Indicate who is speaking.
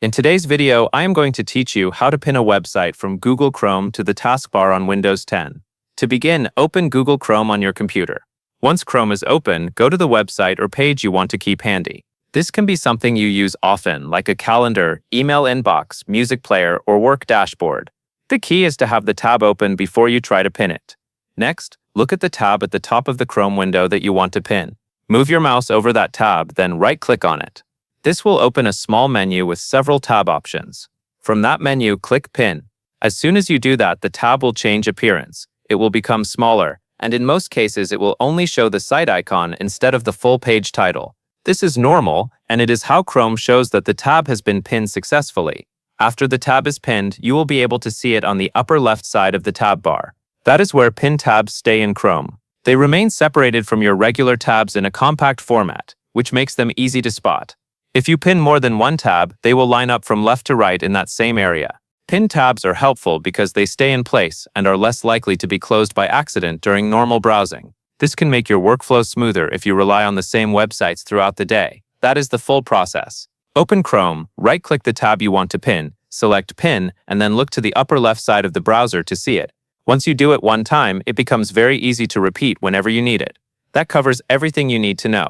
Speaker 1: In today's video, I am going to teach you how to pin a website from Google Chrome to the taskbar on Windows 10. To begin, open Google Chrome on your computer. Once Chrome is open, go to the website or page you want to keep handy. This can be something you use often, like a calendar, email inbox, music player, or work dashboard. The key is to have the tab open before you try to pin it. Next, look at the tab at the top of the Chrome window that you want to pin. Move your mouse over that tab, then right-click on it. This will open a small menu with several tab options. From that menu, click Pin. As soon as you do that, the tab will change appearance. It will become smaller, and in most cases, it will only show the site icon instead of the full page title. This is normal, and it is how Chrome shows that the tab has been pinned successfully. After the tab is pinned, you will be able to see it on the upper left side of the tab bar. That is where pinned tabs stay in Chrome. They remain separated from your regular tabs in a compact format, which makes them easy to spot. If you pin more than one tab, they will line up from left to right in that same area. Pinned tabs are helpful because they stay in place and are less likely to be closed by accident during normal browsing. This can make your workflow smoother if you rely on the same websites throughout the day. That is the full process. Open Chrome, right-click the tab you want to pin, select Pin, and then look to the upper left side of the browser to see it. Once you do it one time, it becomes very easy to repeat whenever you need it. That covers everything you need to know.